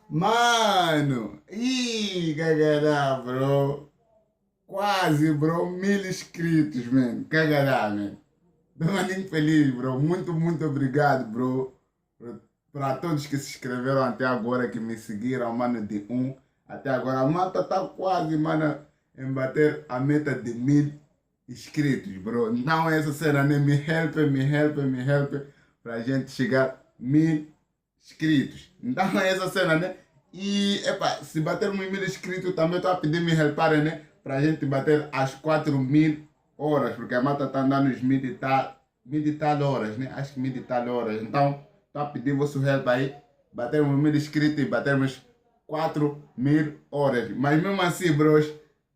Mano, cagará, bro. Quase, bro, 1000 inscritos, mano. Cagará, mano. Tô maninho feliz, bro. Muito obrigado, bro. Para todos que se inscreveram até agora, que me seguiram, mano, de até agora. A mata tá quase, mano, em bater a meta de 1000 inscritos, bro. Então essa cena, né? Me help pra gente chegar 1000 inscritos. Então essa cena, né? E, epa, se batermos 1000 inscritos, também estou a pedir me helparem, né? Pra gente bater as 4000 horas, porque a mata tá andando nos mil e tal horas, né? Acho que 1000 e tal horas. Então, estou a pedir vosso help aí, batermos 1000 inscritos e batermos 4000 horas. Mas mesmo assim, bros,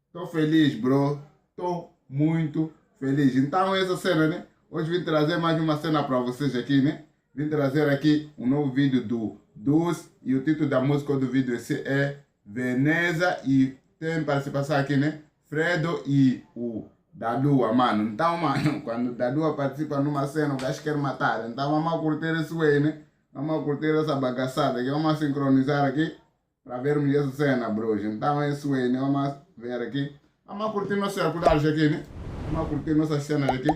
estou feliz, bro. Estou muito feliz. Então, essa cena, né? Hoje vim trazer mais uma cena para vocês aqui, né? Vim trazer aqui um novo vídeo do Dus e o título da música do vídeo esse é Veneza e tem participação aqui, né? Fredo e o Dadua, mano. Então, mano, quando o Dadua participa numa cena, o gajo quer matar. Então, vamos curtir esse way, né? Vamos curtir essa bagaçada aqui. Vamos sincronizar aqui para vermos essa cena, bros. Então, é esse way, né? Vamos ver aqui. Vamos curtir nossos circulares aqui, né? Vamos curtir nossas cenas aqui.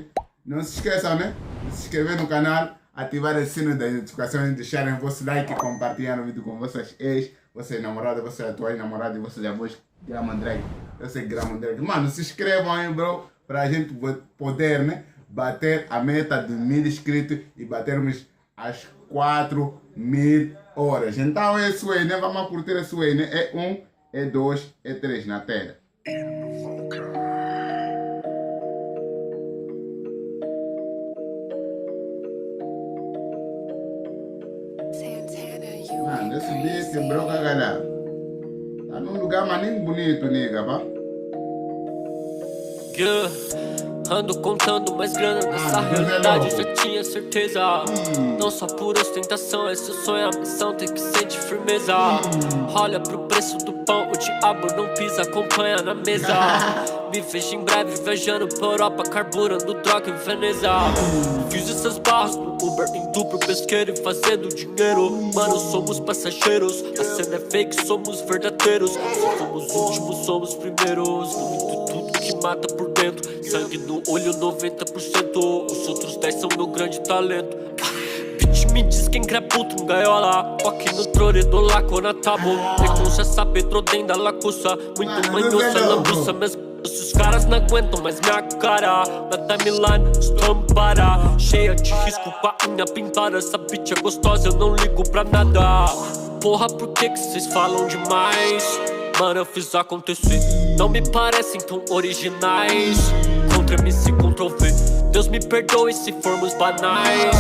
Não se esqueçam, né? De se inscrever no canal, ativar o sino das notificações, deixarem vosso like e compartilhar o vídeo com vossas ex, vossas namoradas, vossas atuais namoradas e vossas avós. Grama Drag. Eu sei Grama Drag. Mano, se inscrevam aí, bro, pra gente poder, né, bater a meta de 1000 inscritos e batermos as 4000 horas. Então é isso aí, né? Vamos curtir esse way, né? É 2, é 3 na tela. Mano, esse beat, bro, cagará. Tá num lugar maninho bonito, nega, pá. Yeah. Ando contando mais grana nessa realidade, já tinha certeza. Não só por ostentação, esse sonho é a missão, tem que sentir firmeza. Olha pro preço do pão, o diabo não pisa, acompanha na mesa. Me vejo em breve viajando pra Europa, carburando droga em Veneza. Fiz essas barras no Uber, indo pro pesqueiro e fazendo dinheiro. Mano, somos passageiros, a cena é fake, somos verdadeiros. Se fomos últimos, somos primeiros. Muito tudo que mata por dentro, sangue no olho 90%. Os outros 10 são meu grande talento. Bitch me diz quem quer puto em gaiola. Aqui no Troredo, lá com a tabo. Recuncha saber dentro da lacuça. Muito manhosa, lambuça, mesmo. Os caras não aguentam mais minha cara. Na timeline, estampada, cheia de risco com a unha pintada. Essa bitch é gostosa, eu não ligo pra nada. Porra, por que cês falam demais? Mano, eu fiz acontecer. Não me parecem tão originais. Contra MC, Ctrl V. Deus me perdoe se formos banais,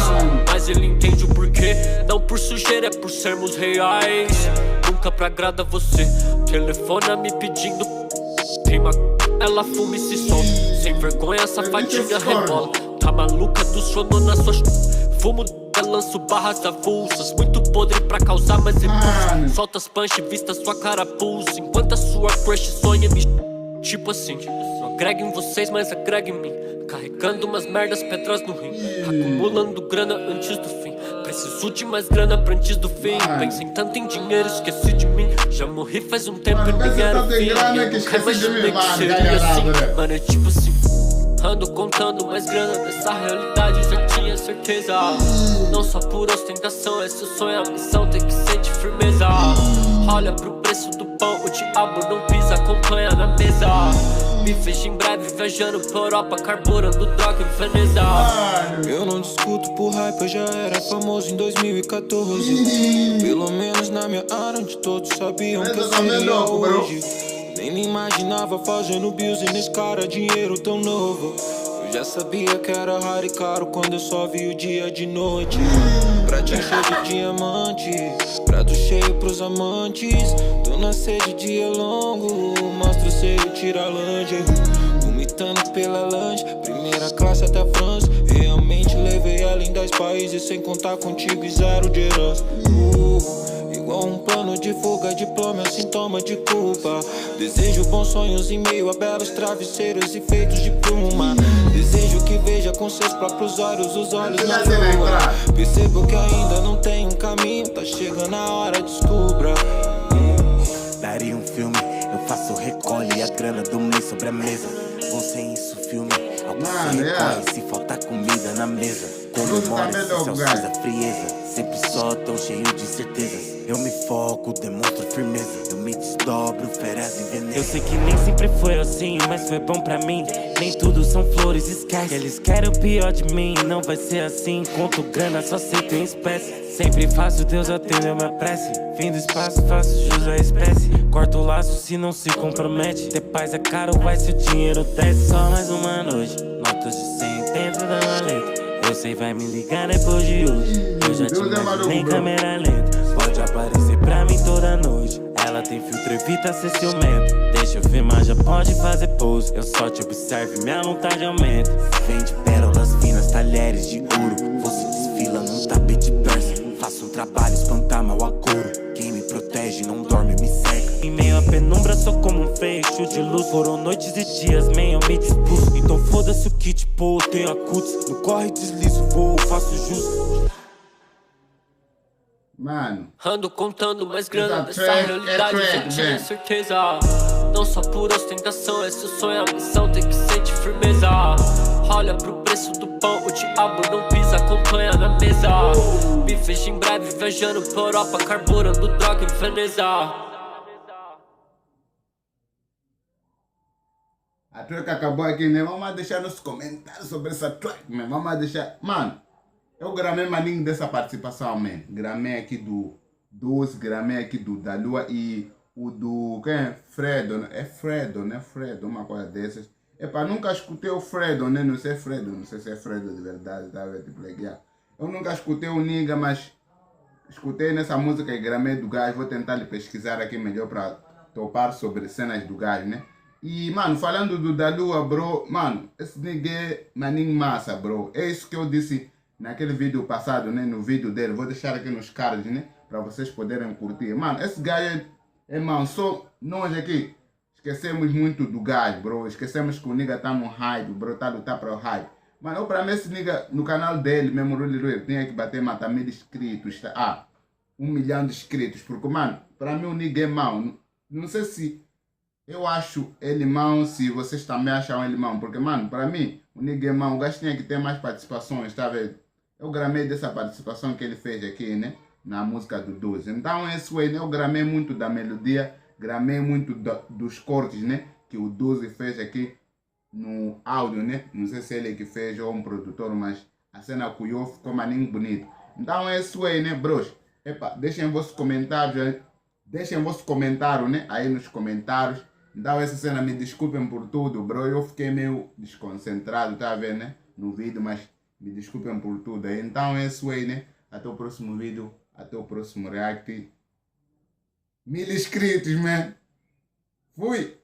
mas ele entende o porquê. Não por sujeira, é por sermos reais. Nunca pra agrada você. Telefona me pedindo rima, ela fuma e se solta. Sem vergonha, safadinha rebola. Tá maluca do sono na sua fumo, eu lanço barras avulsas. Muito podre pra causar mais impulso. Solta as punch, vista sua cara pulsa. Enquanto a sua crush sonha me tipo assim. Não agrega em vocês, mas agrega em mim. Carregando umas merdas, pedras no rim. Acumulando grana antes do fim. Preciso de mais grana pra antes do fim. Pensei tanto em dinheiro, esqueci de mim. Já morri faz um tempo e nem era o fim. Eu nunca imaginei que seria assim. Mano, é tipo assim. Ando contando mais grana nessa realidade, já tinha certeza. Não só por ostentação, esse sonho é a missão, tem que sentir firmeza. Olha pro preço do pão, o diabo não pisa, acompanha na mesa. Me vejo em breve viajando pra Europa, carburando droga em Veneza. Eu não discuto por hype, eu já era famoso em 2014. Pelo menos na minha área, onde todos sabiam que eu seria hoje. Nem me imaginava fazendo business, cara, dinheiro tão novo. Eu já sabia que era raro e caro quando eu só vi o dia de noite. Pratinho cheio de diamante, prato cheio pros amantes. Tô na sede, dia longo, mostra o seio, tira a lanche. Vomitando pela lanche, primeira classe até a França. Realmente levei ela em 10 países, sem contar contigo e zero de herança. Igual um plano de fuga, diploma é sintoma de culpa. Desejo bons sonhos em meio a belos travesseiros e feitos de pluma. desejo que veja com seus próprios olhos os olhos na Deixa ele lua. entrar. Percebo que ainda não tem um caminho, tá chegando a hora, descubra. Daria um filme, eu faço recolhe a grana do mês sobre a mesa. Vão sem isso filme, algo Mano, se recolhe é. se faltar comida na mesa. Tudo Comemora tá se bem louco, Celsius a frieza. Sempre só tão cheio de certezas. Eu me foco, demonstro firmeza. Eu me desdobro, feras em veneno. Eu sei que nem sempre foi assim, mas foi bom pra mim. Nem tudo são flores, esquece. Eles querem o pior de mim, não vai ser assim. Conto grana, só aceito em espécie. Sempre faço Deus atender minha prece. Fim do espaço, faço jus à espécie. Corto o laço se não se compromete. Ter paz é caro, vai se o dinheiro desce. Só mais uma noite, notas de 100 dentro da maleta. Eu sei, vai me ligar depois de hoje. Eu já te Deus é maluco, imaginei em bro. câmera lenta. Pode aparecer pra mim toda noite. Ela tem filtro, evita ser ciumento. Deixa eu filmar, já pode fazer pose. Eu só te observo e minha vontade aumenta. Vende pérolas finas, talheres de ouro. Você desfila num tapete persa. Faço um trabalho, espantar mal agouro. Quem me protege não dorme, me cerca. Em meio à penumbra sou como um feixe de luz. Foram noites e dias, man, eu me dispus. Então foda-se o que tipo, eu tenho a cuts. No corre deslizo, voo, faço jus. Mano, Ando contando mais grana Essa dessa track é realidade, já track, tinha man. certeza. Não só por ostentação, esse sonho, a missão tem que sentir firmeza. Olha pro preço do pão, o diabo não pisa, acompanha na mesa. Me vejo em breve viajando pra Europa, carburando droga em Veneza. a track acabou aqui, né? Vamos deixar nos comentários sobre essa track, man. Vamos deixar. Mano, eu gramei maninho dessa participação, man. Gramei aqui do 12, gramei aqui do da Lua e o do. Quem é? Fredo, né? É Fredo, né? Fredo, uma coisa dessas. Epá, nunca escutei o Fredo, né? Não sei Fredo, não sei se é Fredo de verdade, tá? Tipo, legal. Eu nunca escutei o Niga, mas escutei nessa música e gramei do gajo. Vou tentar lhe pesquisar aqui melhor para topar sobre cenas do gajo, né? E, mano, falando do da Lua, bro, mano, esse nigga é maninho massa, bro. É isso que eu disse naquele vídeo passado, né? No vídeo dele. Vou deixar aqui nos cards, né? Para vocês poderem curtir. Mano, esse gajo é mano, só nós aqui esquecemos muito do gajo, bro. Esquecemos que o nigga tá no hype, bro. Tá a lutar para o hype. Mano, eu para mim esse nigga no canal dele, mesmo Rully Rui, tinha que bater mata 1000 inscritos, tá? Ah, 1 milhão de inscritos. Porque, mano, para mim o nigga é mau. Não sei se eu acho ele mau, se vocês também acham ele mau. Porque, mano, para mim, o nigga é mau. O gajo tinha que ter mais participações, tá vendo? Eu gramei dessa participação que ele fez aqui, né? Na música do 12. Então, esse way, né? Eu gramei muito da melodia, gramei muito dos cortes, né? Que o 12 fez aqui no áudio, né? Não sei se ele que fez ou um produtor, mas a cena cuiou, ficou maninho bonito. Então, esse way, né, bros? Epa, deixem vossos comentários, deixem vosso comentário, né? Aí nos comentários. Então, essa cena, me desculpem por tudo, bro. Eu fiquei meio desconcentrado, tá vendo, né? No vídeo, mas me desculpem por tudo. Então, esse way, né? Até o próximo vídeo. Até o próximo react. 1000 inscritos, man. Fui!